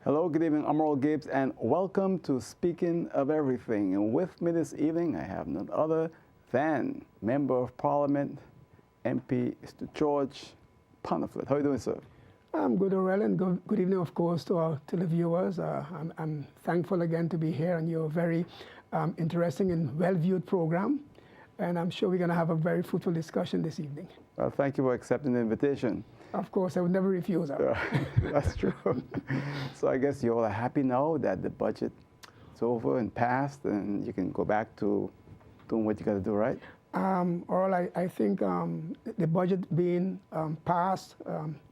Hello, good evening. I'm Earl Gibbs, and welcome to Speaking of Everything. And with me this evening, I have none other than Member of Parliament, MP Mr. George Pantophlet. How are you doing, sir? I'm good, Earl, and good evening, of course, to our televiewers. I'm thankful again to be here on your very interesting and well-viewed program. And I'm sure we're going to have a very fruitful discussion this evening. Well, thank you for accepting the invitation. Of course, I would never refuse. That's true. So I guess you all are happy now that the budget is over and passed, and you can go back to doing what you got to do, right? Earl, I think the budget being passed,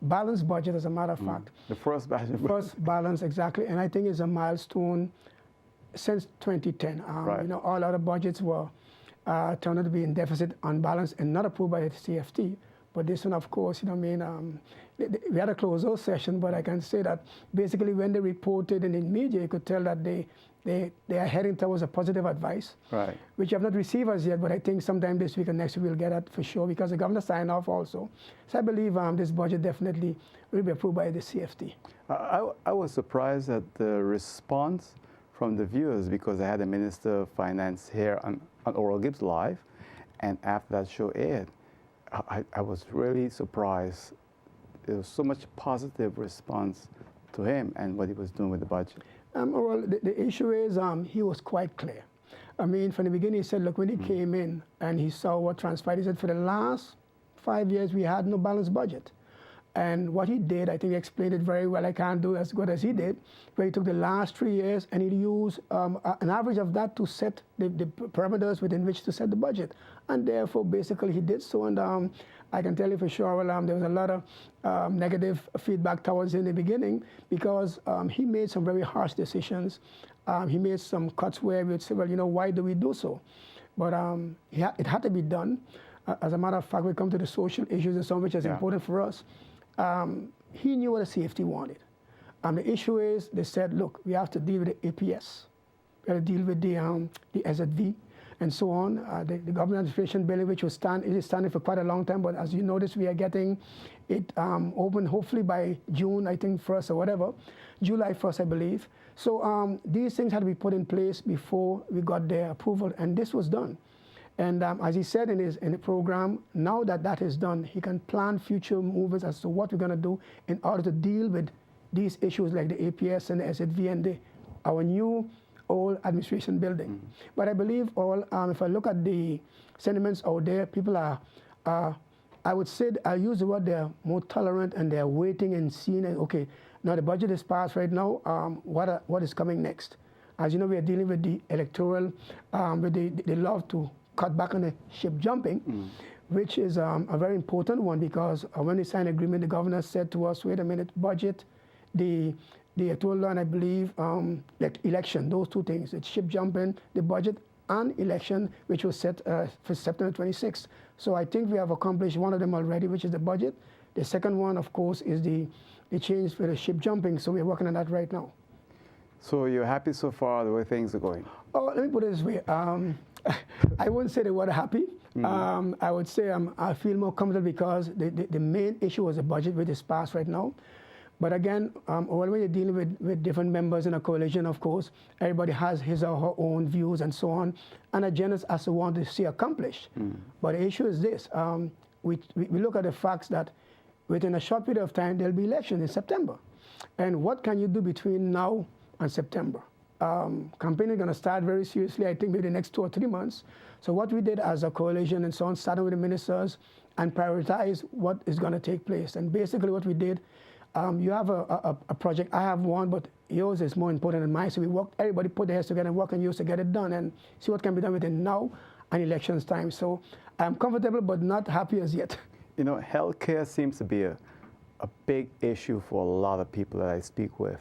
balanced budget, as a matter of fact. The first budget. First balance, exactly. And I think it's a milestone since 2010. Right. You know, all other budgets were turned out to be in deficit, unbalanced, and not approved by the CFT. But this one, of course, you know what I mean, we had a closed-door session, but I can say that basically when they reported in the media, you could tell that they are heading towards a positive advice, Right. which I have not received as yet, but I think sometime this week or next week we'll get that for sure, because the governor signed off also. So I believe this budget definitely will be approved by the CFT. I was surprised at the response from the viewers, because I had the Minister of Finance here on Oral Gibbs Live, and after that show aired, I was really surprised. There was so much positive response to him and what he was doing with the budget. Well, the issue is he was quite clear. I mean, from the beginning, he said, look, when he came in and he saw what transpired, he said, for the last 5 years, we had no balanced budget. And what he did, I think he explained it very well. I can't do as good as he did, where he took the last 3 years and he used an average of that to set the parameters within which to set the budget. And therefore, basically, he did so. And I can tell you for sure, well, there was a lot of negative feedback towards him in the beginning, because he made some very harsh decisions. He made some cuts where we would say, well, you know, why do we do so? But it had to be done. As a matter of fact, we come to the social issues and so on, which is important for us. He knew what the CFT wanted. The issue is, they said, look, we have to deal with the APS. We have to deal with the SZV and so on. The government administration building, which is standing for quite a long time, but as you notice, we are getting it open hopefully by June, I think, 1st or whatever, July 1st, I believe. So these things had to be put in place before we got their approval, and this was done. And as he said in the program, now that that is done, he can plan future moves as to what we're going to do in order to deal with these issues like the APS and the SZV and our new old administration building. But I believe if I look at the sentiments out there, people are, I would say, I use the word, they're more tolerant and they're waiting and seeing, okay, now the budget is passed right now, what is coming next? As you know, we are dealing with the electoral, with the love to cut back on the ship jumping, which is a very important one, because when we signed agreement, the governor said to us, wait a minute, budget, the electoral law, and I believe like election, those two things, it's ship jumping, the budget, and election, which was set for September 26th. So I think we have accomplished one of them already, which is the budget. The second one, of course, is the change for the ship jumping. So we're working on that right now. So you're happy so far the way things are going? Oh, let me put it this way. I wouldn't say they were happy. I would say I feel more comfortable, because the main issue was the budget, which is passed right now. But again, when you're dealing with different members in a coalition, of course, everybody has his or her own views and so on, and agendas as to want to see accomplished. But the issue is this. We look at the facts that within a short period of time, there'll be elections in September. And what can you do between now and September? Campaign is going to start very seriously, I think, maybe the next 2 or 3 months. So what we did as a coalition and so on, starting with the ministers, and prioritize what is going to take place. And basically what we did, you have a project, I have one, but yours is more important than mine. So we worked, everybody put their heads together and work on yours to get it done and see what can be done within now and elections time. So I'm comfortable, but not happy as yet. You know, healthcare seems to be a big issue for a lot of people that I speak with.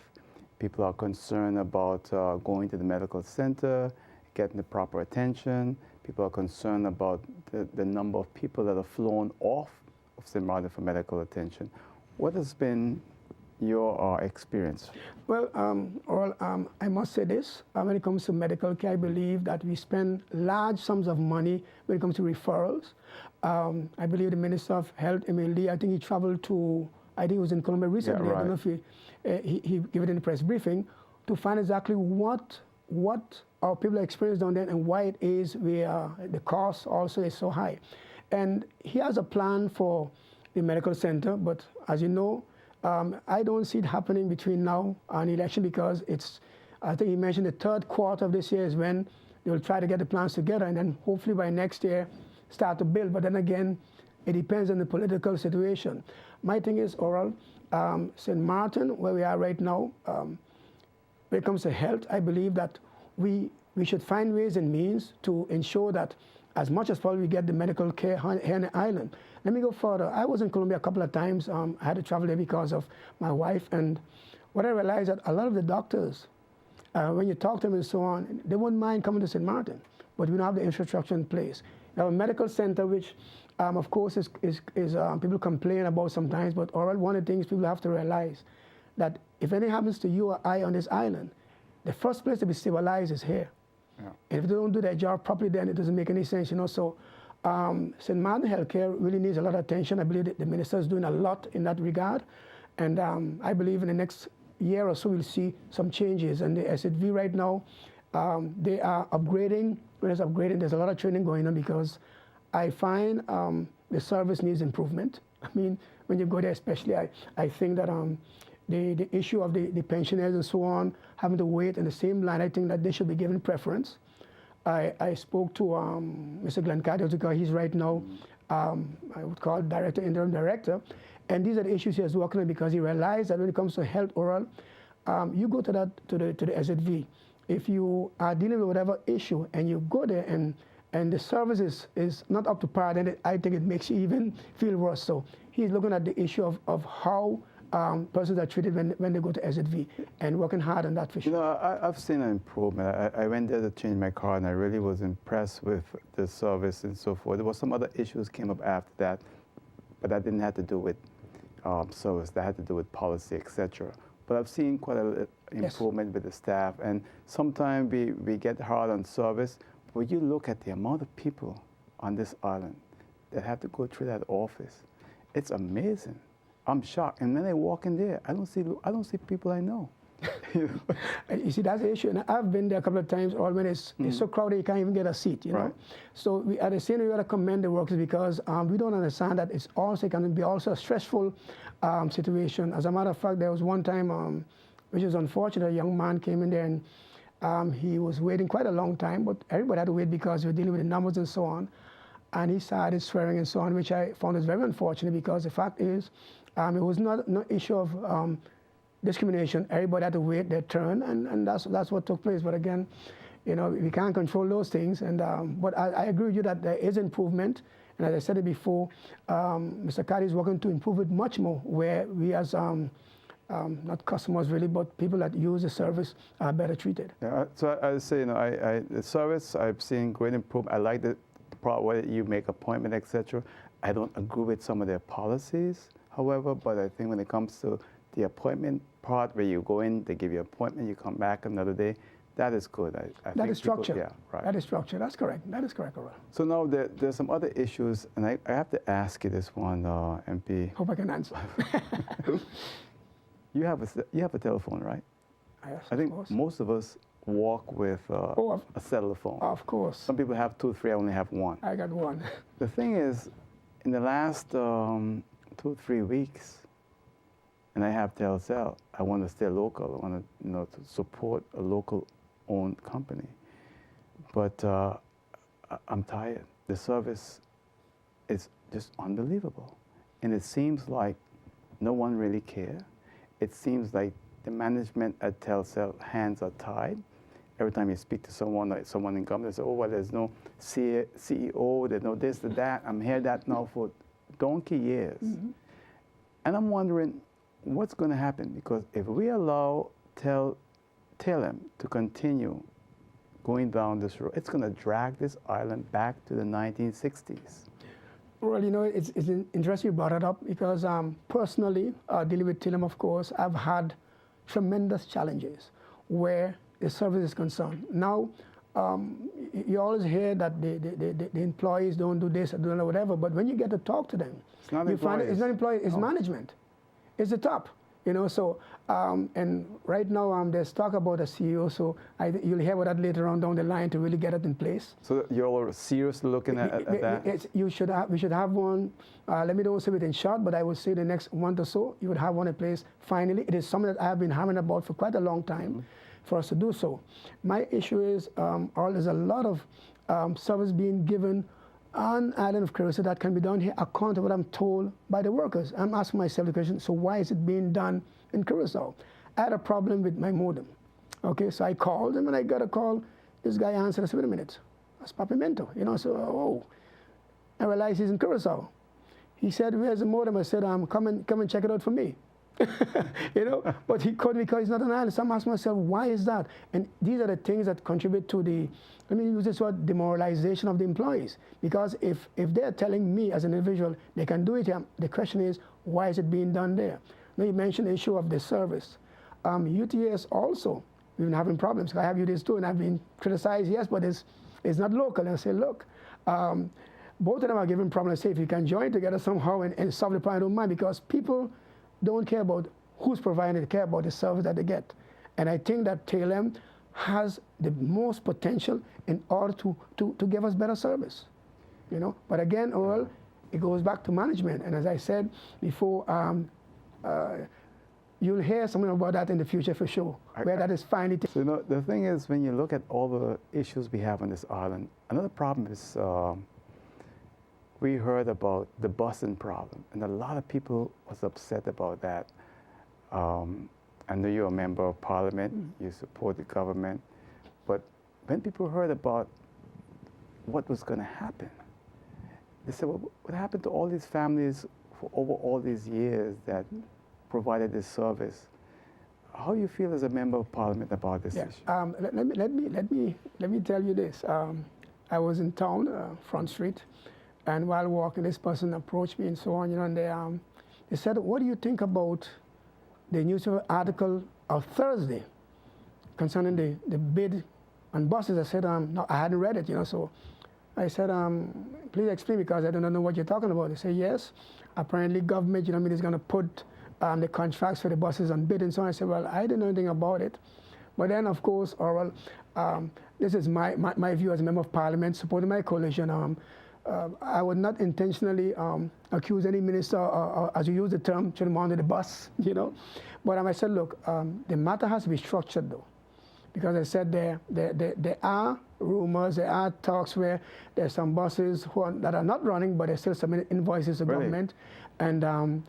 People are concerned about going to the medical center, getting the proper attention. People are concerned about the number of people that are flown off of St. Martin for medical attention. What has been your experience? Well, I must say this. When it comes to medical care, I believe that we spend large sums of money when it comes to referrals. I believe the Minister of Health, Emily, I think he traveled to I think he was in Colombia recently. Yeah, I don't know if he gave it in the press briefing to find exactly what our people are experiencing down there and why it is the cost also is so high. And he has a plan for the medical center, but as you know, I don't see it happening between now and the election because I think he mentioned the third quarter of this year is when they will try to get the plans together and then hopefully by next year start to build. But then again, it depends on the political situation. My thing is, Oral, St. Martin, where we are right now, when it comes to health, I believe that we should find ways and means to ensure that as much as possible we get the medical care here on the island. Let me go further. I was in Colombia a couple of times. I had to travel there because of my wife. And what I realized that a lot of the doctors, when you talk to them and so on, they wouldn't mind coming to St. Martin, but we don't have the infrastructure in place. We have a medical center, which, of course, is people complain about sometimes, but one of the things people have to realize that if anything happens to you or I on this island, the first place to be civilized is here. Yeah. And if they don't do their job properly, then it doesn't make any sense, you know. So St. Martin Healthcare really needs a lot of attention. I believe that the minister is doing a lot in that regard. And I believe in the next year or so we'll see some changes. And the SZV right now, they are upgrading. When it's upgrading, there's a lot of training going on because I find the service needs improvement. I mean, when you go there especially, I think that the issue of the pensioners and so on, having to wait in the same line, I think that they should be given preference. I spoke to Mr. Glenn Carter, because he's right now, I would call interim director, and these are the issues he is working on because he realized that when it comes to health oral, you go to the SZV. If you are dealing with whatever issue and you go there and the service is not up to par, then I think it makes you even feel worse. So he's looking at the issue of how persons are treated when they go to SZV and working hard on that for sure. You know, I've seen an improvement. I went there to change my car and I really was impressed with the service and so forth. There was some other issues came up after that, but that didn't have to do with service. That had to do with policy, etc. But I've seen quite an improvement with the staff, and sometimes we get hard on service. When you look at the amount of people on this island that have to go through that office, it's amazing. I'm shocked. And when I walk in there, I don't see people I know. You see, that's the issue. And I've been there a couple of times, or when it's so crowded you can't even get a seat, you know. So at the same time, we got to commend the workers because we don't understand that it's also can be also a stressful situation. As a matter of fact, there was one time, which is unfortunate, a young man came in there and he was waiting quite a long time, but everybody had to wait because we were dealing with the numbers and so on. And he started swearing and so on, which I found is very unfortunate because the fact is, it was not no issue of discrimination. Everybody had to wait their turn, and that's what took place. But again, you know, we can't control those things. And but I agree with you that there is improvement. And as I said it before, Mr. Carter is working to improve it much more, where we as not customers really, but people that use the service are better treated. Yeah, so I say, you know, the service I've seen great improvement. I like the part where you make appointment, etc. I don't agree with some of their policies, however, but I think when it comes to the appointment part where you go in, they give you an appointment, you come back another day, that is good. I that is structure. Yeah, right. That is structure. That's correct. That is correct, Aurel. So now there's some other issues, and I have to ask you this one, MP. Hope I can answer. You have a telephone, right? Yes, I think of course. most of us walk with a cellular phone. Of course. Some people have 2, 3. I only have one. I got one. The thing is, in the last 2, 3 weeks, and I have Telcel, I want to stay local. I want to, to support a local-owned company. But I'm tired. The service is just unbelievable. And it seems like no one really cares. It seems like the management at Telcel hands are tied. Every time you speak to someone, like someone in government, they say, oh, well, there's no CEO, there's no this, that. I'm here that now for donkey years. Mm-hmm. And I'm wondering what's going to happen, because if we allow Telem to continue going down this road, it's going to drag this island back to the 1960s. Well, you know, it's interesting you brought it up because personally, dealing with Telem, of course, I've had tremendous challenges where the service is concerned. Now, you always hear that the employees don't do this or do whatever, but when you get to talk to them, it's not you find it's not employees, it's management. is the top. You know, so and right now there's talk about a CEO, so you'll hear about that later on down the line to really get it in place. So you're seriously looking at that? We should have one. Let me don't say it in short, but I would say the next month or so you would have one in place. Finally, it is something that I have been hammering about for quite a long time for us to do so. My issue is there's a lot of service being given on island of Curacao that can be done here according to what I'm told by the workers. I'm asking myself the question, so why is it being done in Curacao? I had a problem with my modem. Okay, so I called, and when I got a call, this guy answered. I said, wait a minute, that's Papimento. You know, so, oh, I realized he's in Curacao. He said, where's the modem? I said, come and check it out for me. You know, but he couldn't because he's not an island. So I'm asking myself, why is that? And these are the things that contribute to the, let me use this word, demoralization of the employees. Because if they're telling me as an individual they can do it here, the question is, why is it being done there? Now you mentioned the issue of the service. UTS also, we've been having problems. I have UTS too, and I've been criticized, yes, but it's not local. And I say, look, both of them are giving problems. I say, if you can join together somehow and solve the problem, I don't mind, because people don't care about who's providing it, they care about the service that they get. And I think that TLM has the most potential in order to give us better service. You know, but again, Earl, it goes back to management. And as I said before, you'll hear something about that in the future for sure, where that is finally. So, you know, the thing is, when you look at all the issues we have on this island, another problem is we heard about the busing problem, and a lot of people was upset about that. I know you're a member of parliament, you support the government, but when people heard about what was going to happen, they said, well, what happened to all these families for over all these years that provided this service? How do you feel as a member of parliament about this issue? Let me tell you this. I was in town, Front Street, and while walking, this person approached me and so on, you know, and they said, what do you think about the newspaper article of Thursday concerning the bid on buses? I said, no, I hadn't read it, you know, so I said, please explain, because I don't know what you're talking about. They say, yes, apparently government, you know, is going to put the contracts for the buses on bid and so on. I said, well, I didn't know anything about it. But then, of course, Oral, this is my view as a member of parliament supporting my coalition. I would not intentionally accuse any minister, or as you use the term, to them under the bus, you know. But I said, look, the matter has to be structured, though. Because I said there are rumors, there are talks where there's some buses that are not running, but they still submit invoices to government. And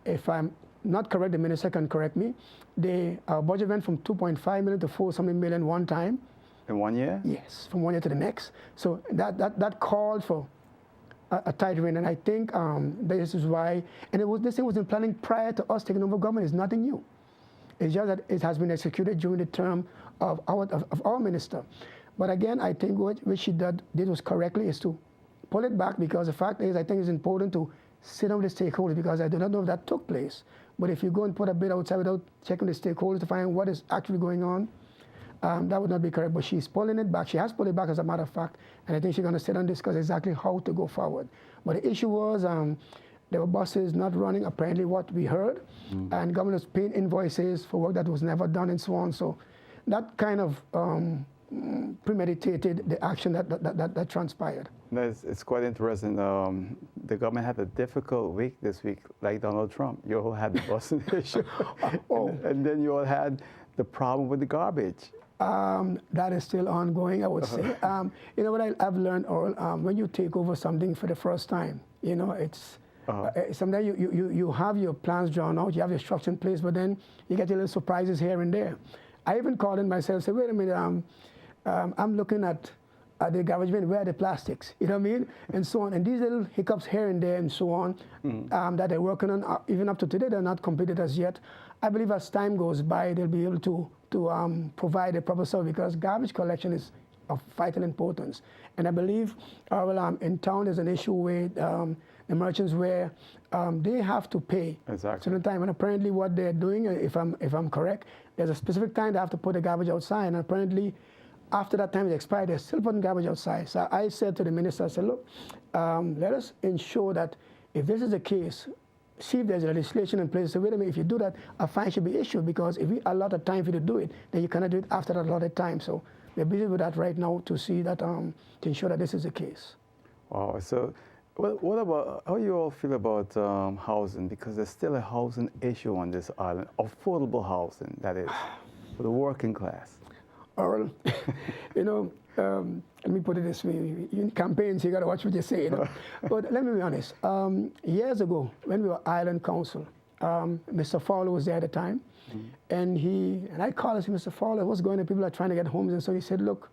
if I'm not correct, the minister can correct me, the budget went from 2.5 million to 4-something million one time. In 1 year? Yes, from 1 year to the next. So that called for a tight rein, and I think this is why, and this thing was in planning prior to us taking over government. It's nothing new. It's just that it has been executed during the term of our minister. But again, I think what she did was correctly, is to pull it back, because the fact is, I think it's important to sit down with the stakeholders, because I do not know if that took place. But if you go and put a bid outside without checking the stakeholders to find what is actually going on, that would not be correct. But she's pulling it back. She has pulled it back, as a matter of fact. And I think she's going to sit down and discuss exactly how to go forward. But the issue was there were buses not running, apparently what we heard, and government was paying invoices for work that was never done and so on. So that kind of premeditated the action that transpired. No, it's quite interesting. The government had a difficult week this week, like Donald Trump. You all had the busing issue. And then you all had the problem with the garbage. That is still ongoing, I would say. You know what I've learned, Earl, when you take over something for the first time, you know, it's sometimes you have your plans drawn out, you have your structure in place, but then you get your little surprises here and there. I even called in myself and said, wait a minute, I'm looking at the garbage bin, where are the plastics? You know what I mean? And so on. And these little hiccups here and there and so on that they're working on, even up to today, they're not completed as yet. I believe as time goes by, they'll be able to provide a proper service, because garbage collection is of vital importance. And I believe in town there's an issue with the merchants where they have to pay certain time. And apparently what they're doing, if I'm correct, there's a specific time they have to put the garbage outside. And apparently after that time is expired, they're still putting garbage outside. So I said to the minister, I said, look, let us ensure that if this is the case, see if there's legislation in place. So wait a minute, if you do that, a fine should be issued, because if we allot a time for you to do it, then you cannot do it after that allotted time. So we're busy with that right now to see that, to ensure that this is the case. Wow. So what about, how you all feel about housing? Because there's still a housing issue on this island, affordable housing, that is, for the working class. Or, you know, let me put it this way, in campaigns you got to watch what you say, you know? But let me be honest, years ago, when we were Island Council, Mr. Fowler was there at the time, and I called and said, Mr. Fowler, what's going on? People are trying to get homes. And so he said, look,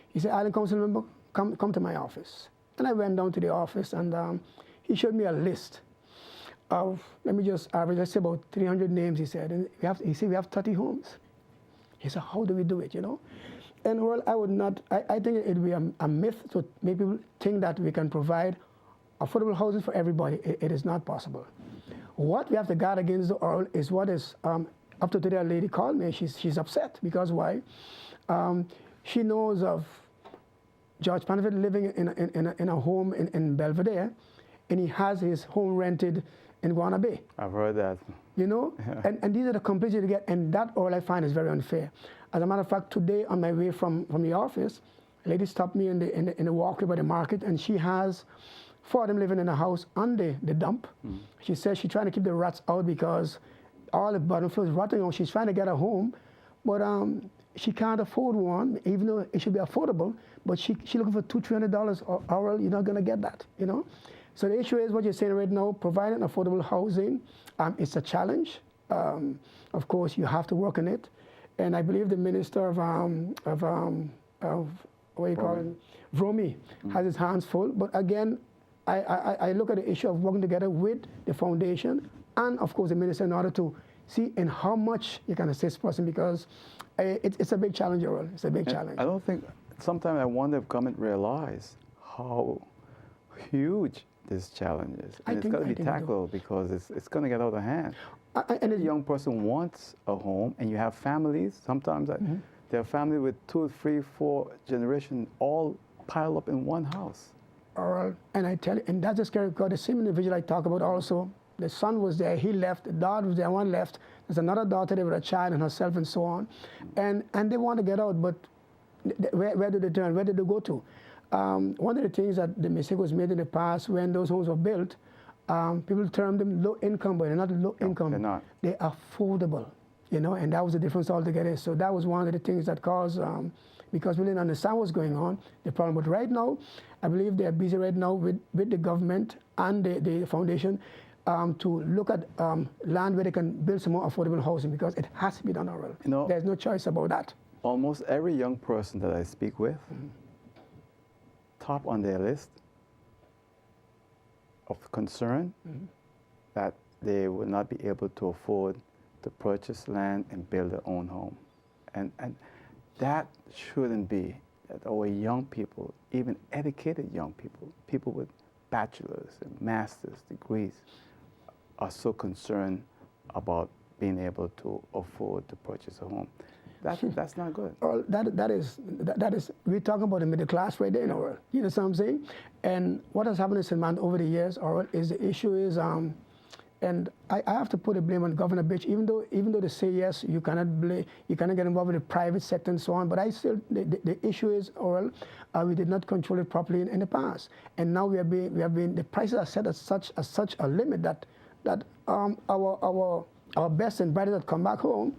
he said, Island Council member, come to my office. And I went down to the office, and he showed me a list of, let me just average, let's say about 300 names, he said. And he said, we have 30 homes. He said, how do we do it, you know? And well, I think it would be a myth to make people think that we can provide affordable housing for everybody. It is not possible. What we have to guard against, though, is what is, up to today, a lady called me, she's upset, because why? She knows of George Pantophlet living in a home in Belvedere, and he has his home rented in Guana Bay. I've heard that. You know? Yeah. And these are the complaints you get, and that all I find is very unfair. As a matter of fact, today on my way from the office, a lady stopped me in the walkway by the market, and she has 4 of them living in a house on the dump. She says she's trying to keep the rats out because all the bottom floor is rotting out. She's trying to get a home, but she can't afford one, even though it should be affordable, but she's looking for $200-300 an hour. You're not going to get that, you know? So the issue is what you're saying right now, providing affordable housing, it's a challenge. Of course, you have to work on it. And I believe the Minister of what do you call it, Vromi, has his hands full. But again, I look at the issue of working together with the foundation and, of course, the minister in order to see in how much you can assist person, because it's a big challenge, Earl. It's a big challenge. I don't think, sometimes I wonder if government realize how huge this challenge is. And it's got to be tackled, because it's going to get out of hand. And a young person wants a home, and you have families, sometimes they're a family with 2, 3, 4 generations all piled up in one house. And I tell you, and that's the scary, because the same individual I talk about also, the son was there, he left, the daughter was there, one left, there's another daughter there with a child and herself and so on. And they want to get out, but where do they turn? Where did they go to? One of the things that the mistake was made in the past when those homes were built, people term them low income, but they're not low income. They're not. They're affordable, you know, and that was the difference altogether. So that was one of the things that caused, because we didn't understand what's going on, the problem. But right now, I believe they're busy right now with the government and the foundation to look at land where they can build some more affordable housing, because it has to be done already. You know, there's no choice about that. Almost every young person that I speak with, top on their list of concern that they will not be able to afford to purchase land and build their own home. And that shouldn't be, that our young people, even educated young people, people with bachelor's and master's degrees, are so concerned about being able to afford to purchase a home. That's not good. Well, that is we're talking about the middle class right there in our world. You know what I'm saying? And what has happened in St. Martin over the years, is the issue is, and I have to put the blame on Governor Bitch, even though they say yes, you cannot get involved with the private sector and so on. But I still, the issue is, we did not control it properly in the past, and now we have been the prices are set at such a limit that our best and brightest that come back home,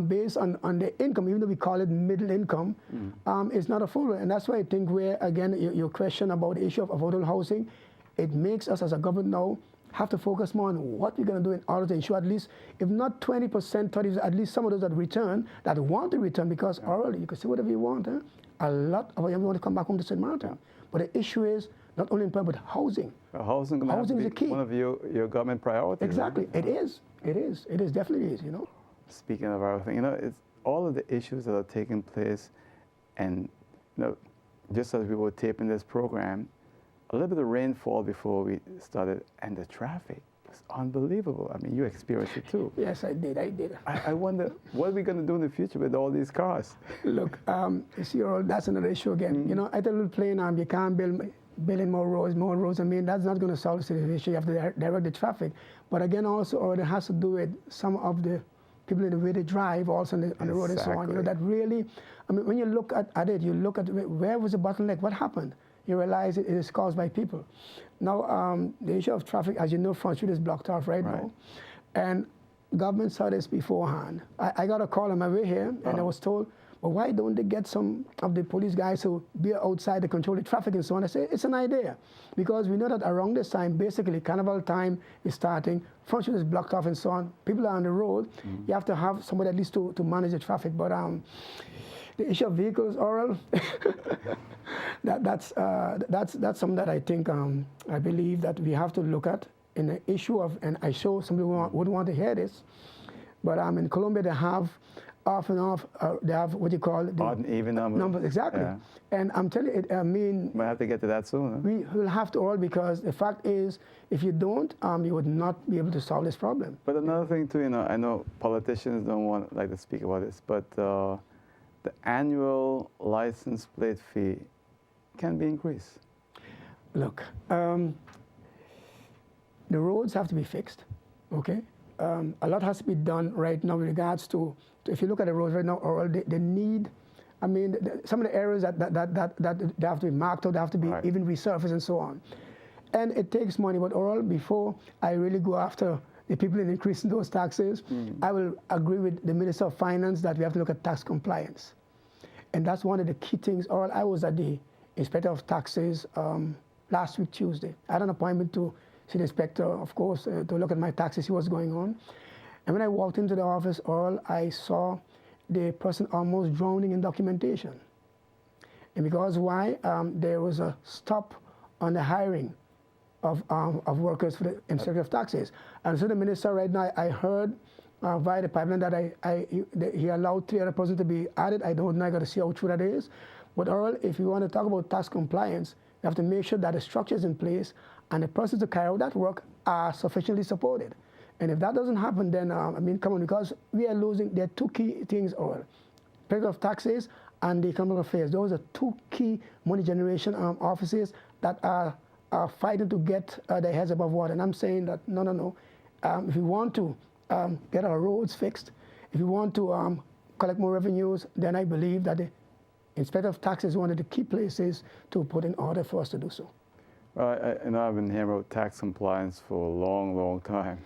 based on their income, even though we call it middle income, is not affordable. And that's why I think where, again, your question about the issue of affordable housing, it makes us as a government now have to focus more on what we're going to do in order to ensure at least, if not 20%, 30%, at least some of those that return, that want to return, because orally, you can say whatever you want. A lot of young people want to come back home to St. Martin. But the issue is not only employment, but housing. Housing is the key. One of your government priorities. Exactly. Right? It is, definitely is, you know. Speaking of everything, you know, it's all of the issues that are taking place, and you know, just as we were taping this program, a little bit of rainfall before we started, and the traffic was unbelievable. I mean, you experienced it too. Yes, I did. I wonder, what are we going to do in the future with all these cars? Look, you see, that's another issue again. You know, I tell you, plain, you can't building more roads. I mean, that's not going to solve the issue. You have to direct the traffic. But again, also, or it has to do with some of the people in the way they drive, also on the road and so on. You know, that really, I mean, when you look at it, you look at where was the bottleneck, what happened? You realize it is caused by people. Now, the issue of traffic, as you know, Front Street is blocked off right now. And government saw this beforehand. I got a call on my way here, and I was told, well, why don't they get some of the police guys to be outside to control the traffic and so on? I say, it's an idea. Because we know that around this time, basically, carnival time is starting, Front Street is blocked off and so on. People are on the road. You have to have somebody at least to manage the traffic. But the issue of vehicles, Oral, that's something that I think, I believe that we have to look at in the issue of, and I show some people wouldn't want to hear this, but in Colombia they have off and off, they have what you call the odd and even numbers. Exactly. Yeah. And I'm telling you, I mean, we'll have to get to that soon. Huh? We will have to all, because the fact is, if you don't, you would not be able to solve this problem. But another thing too, you know, I know politicians don't like to speak about this, but the annual license plate fee can be increased. Look, the roads have to be fixed, okay? A lot has to be done right now with regards to if you look at the roads right now, or they need, I mean, some of the areas that they have to be marked out, they have to be even resurfaced and so on. And it takes money, but overall, before I really go after the people in increasing those taxes, I will agree with the Minister of Finance that we have to look at tax compliance. And that's one of the key things. Or I was at the Inspector of Taxes last week, Tuesday. I had an appointment to see the inspector, of course, to look at my taxes, see what's going on. And when I walked into the office, Oral, I saw the person almost drowning in documentation. And because why? There was a stop on the hiring of workers for the Inspector of Taxes. And so the minister right now, I heard via the pipeline that he allowed 3 other persons to be added. I don't know, I got to see how true that is. But Oral, if you want to talk about tax compliance, you have to make sure that the structure is in place and the persons to carry out that work are sufficiently supported. And if that doesn't happen, then, I mean, come on, because we are losing, there are 2 key things, Oral. Inspector of Taxes and the Economic Affairs. Those are 2 key money generation offices that are fighting to get their heads above water. And I'm saying that, no. If we want to get our roads fixed, if we want to collect more revenues, then I believe that the Inspector of Taxes is one of the key places to put in order for us to do so. Well, I know I've been hearing about tax compliance for a long, long time.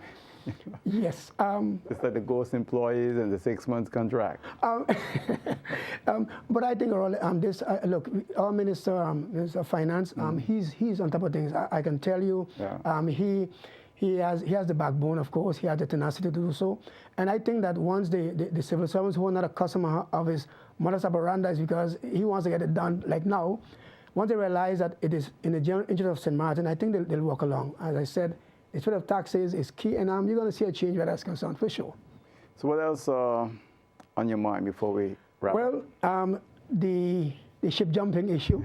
Yes. It's like the ghost employees and the 6-month contract. But I think look, our Minister of Finance, he's on top of things. I can tell you, he has the backbone, of course. He has the tenacity to do so. And I think that once the civil servants who are not a customer of his modus operandi, is because he wants to get it done like now, once they realize that it is in the general interest of St. Martin, I think they'll walk along. As I said, the spread of taxes is key, and you're going to see a change where that's concerned, for sure. So what else on your mind before we wrap up? Well, the ship jumping issue.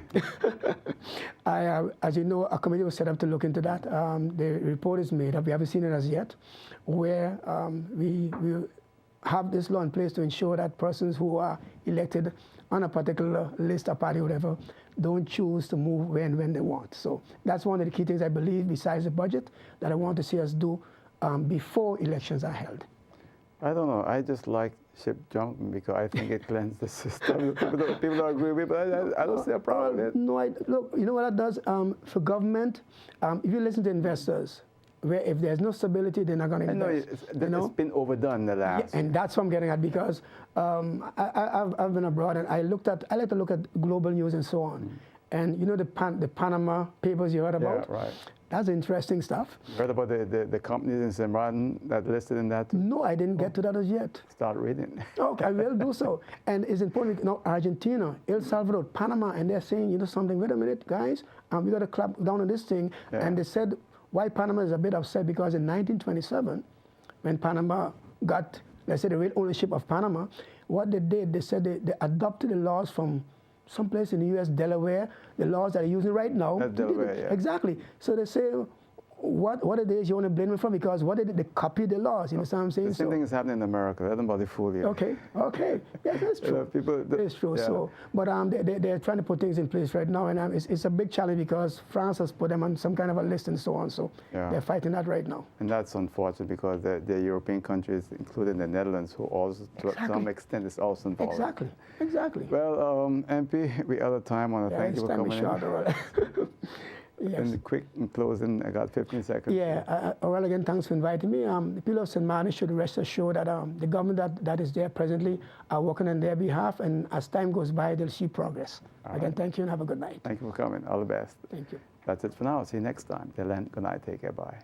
As you know, a committee was set up to look into that. The report is made up. We haven't seen it as yet, where we have this law in place to ensure that persons who are elected on a particular list or party, whatever, don't choose to move when they want. So that's one of the key things I believe, besides the budget, that I want to see us do before elections are held. I don't know. I just like ship jumping because I think it cleanses the system. People don't agree with it, but I don't see a problem with it. No, look, you know what that does? For government, if you listen to investors, where if there's no stability, they're not going to invest. It's been overdone the last. Yeah, and that's what I'm getting at, because I've been abroad and I like to look at global news and so on. And you know the Panama Papers you heard about? Yeah, right. That's interesting stuff. You heard about the companies in St. Martin that listed in that? No, I didn't get to that as yet. Start reading. Okay, I will do so. And it's important, you know, Argentina, El Salvador, Panama, and they're saying, you know something, wait a minute, guys, we got to clap down on this thing. Yeah. And they said, why Panama is a bit upset, because in 1927, when Panama got, let's say, the real ownership of Panama, what they did, they said they adopted the laws from someplace in the U.S., Delaware, the laws that are using right now. That's Delaware, yeah. Exactly. So they say, what it is you want to blame them for, because what they copy the laws, you know what I'm saying? The same thing is happening in America. Let nobody fool you. Okay, yeah, that's true. It's true. Yeah. So, but they're trying to put things in place right now, and it's a big challenge because France has put them on some kind of a list and so on. So they're fighting that right now. And that's unfortunate because the European countries, including the Netherlands, who also to some extent is also involved. Exactly. Well, MP, we out of time. I want to thank you for coming in. Yes. And quick in closing, I got 15 seconds. Yeah, well, again, thanks for inviting me. The people of St. Martin should rest assured that the government that is there presently are working on their behalf, and as time goes by, they'll see progress. Again, thank you and have a good night. Thank you for coming. All the best. Thank you. That's it for now. See you next time. Till then, good night. Take care. Bye.